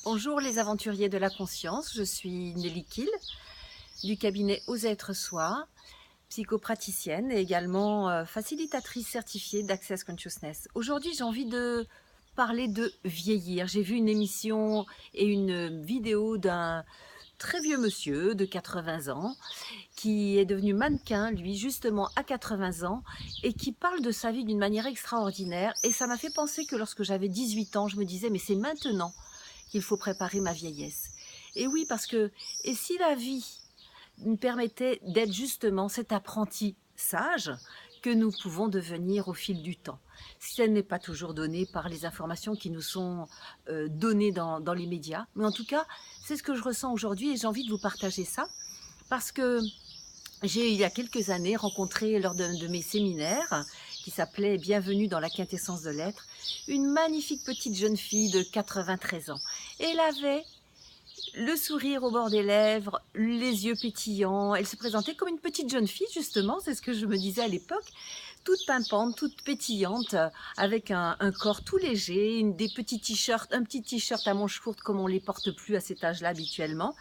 Bonjour les aventuriers de la conscience, je suis Nelly Kiel du cabinet Oser être soi, psychopraticienne et également facilitatrice certifiée d'Access Consciousness. Aujourd'hui j'ai envie de parler de vieillir. J'ai vu une émission et une vidéo d'un très vieux monsieur de 80 ans qui est devenu mannequin, lui, justement à 80 ans, et qui parle de sa vie d'une manière extraordinaire. Et ça m'a fait penser que lorsque j'avais 18 ans, je me disais, mais c'est maintenant qu'il faut préparer ma vieillesse. Et oui, parce que, et si la vie nous permettait d'être justement cet apprenti sage que nous pouvons devenir au fil du temps, si elle n'est pas toujours donnée par les informations qui nous sont données dans les médias. Mais en tout cas, c'est ce que je ressens aujourd'hui et j'ai envie de vous partager ça parce que j'ai, il y a quelques années, rencontré lors de mes séminaires, qui s'appelait Bienvenue dans la quintessence de l'être, une magnifique petite jeune fille de 93 ans. Et elle avait le sourire au bord des lèvres, les yeux pétillants. Elle se présentait comme une petite jeune fille, justement, c'est ce que je me disais à l'époque, toute pimpante, toute pétillante, avec un corps tout léger, des petits t-shirts, un petit t-shirt à manches courtes comme on les porte plus à cet âge-là habituellement.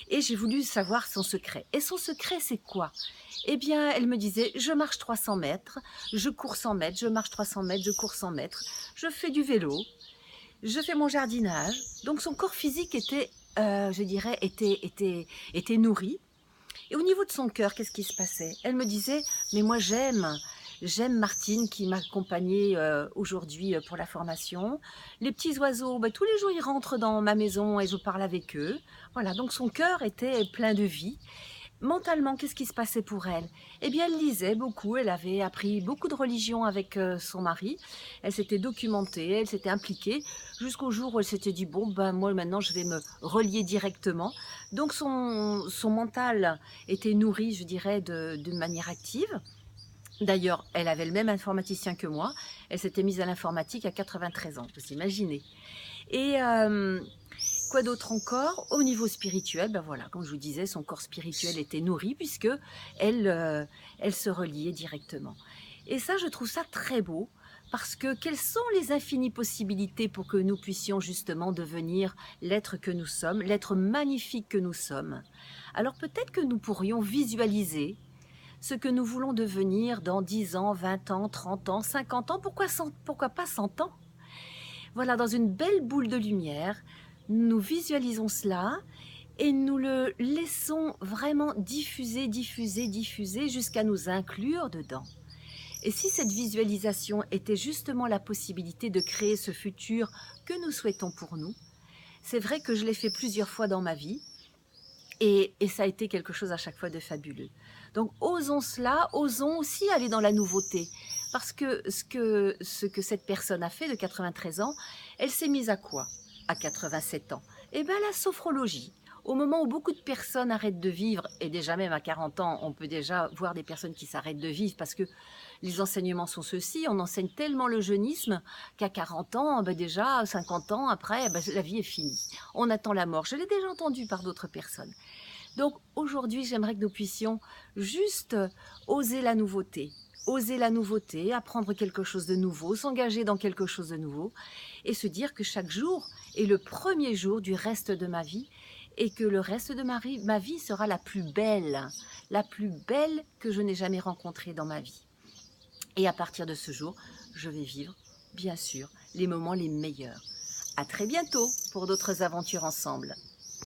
Et j'ai voulu savoir son secret. Et son secret, c'est quoi? Eh bien, elle me disait, je marche 300 mètres, je cours 100 mètres, je marche 300 mètres, je cours 100 mètres, je fais du vélo, je fais mon jardinage. Donc son corps physique était, je dirais, était nourri. Et au niveau de son cœur, qu'est-ce qui se passait? Elle me disait, mais moi j'aime Martine qui m'accompagnait aujourd'hui pour la formation. Les petits oiseaux, tous les jours ils rentrent dans ma maison et je parle avec eux. Voilà, donc son cœur était plein de vie. Mentalement, qu'est-ce qui se passait pour elle? Eh bien, elle lisait beaucoup, elle avait appris beaucoup de religions avec son mari, elle s'était documentée, elle s'était impliquée, jusqu'au jour où elle s'était dit, bon, ben moi maintenant je vais me relier directement. Donc son mental était nourri, je dirais, de manière active. D'ailleurs, elle avait le même informaticien que moi, elle s'était mise à l'informatique à 93 ans, vous imaginez. Et quoi d'autre encore? Au niveau spirituel, ben voilà, comme je vous disais, son corps spirituel était nourri puisque elle se reliait directement. Et ça, je trouve ça très beau parce que quelles sont les infinies possibilités pour que nous puissions justement devenir l'être que nous sommes, l'être magnifique que nous sommes. Alors peut-être que nous pourrions visualiser ce que nous voulons devenir dans 10 ans, 20 ans, 30 ans, 50 ans, pourquoi pas 100 ans? Voilà, dans une belle boule de lumière, nous visualisons cela et nous le laissons vraiment diffuser, diffuser, diffuser jusqu'à nous inclure dedans. Et si cette visualisation était justement la possibilité de créer ce futur que nous souhaitons pour nous, c'est vrai que je l'ai fait plusieurs fois dans ma vie et ça a été quelque chose à chaque fois de fabuleux. Donc osons cela, osons aussi aller dans la nouveauté. Parce que ce que cette personne a fait de 93 ans, elle s'est mise à quoi à 87 ans? Eh bien la sophrologie. Au moment où beaucoup de personnes arrêtent de vivre, et déjà même à 40 ans, on peut déjà voir des personnes qui s'arrêtent de vivre parce que les enseignements sont ceux-ci, on enseigne tellement le jeunisme qu'à 40 ans, déjà 50 ans après, la vie est finie. On attend la mort. Je l'ai déjà entendu par d'autres personnes. Donc aujourd'hui, j'aimerais que nous puissions juste oser la nouveauté, apprendre quelque chose de nouveau, s'engager dans quelque chose de nouveau et se dire que chaque jour est le premier jour du reste de ma vie et que le reste de ma vie sera la plus belle que je n'ai jamais rencontrée dans ma vie. Et à partir de ce jour, je vais vivre, bien sûr, les moments les meilleurs. À très bientôt pour d'autres aventures ensemble.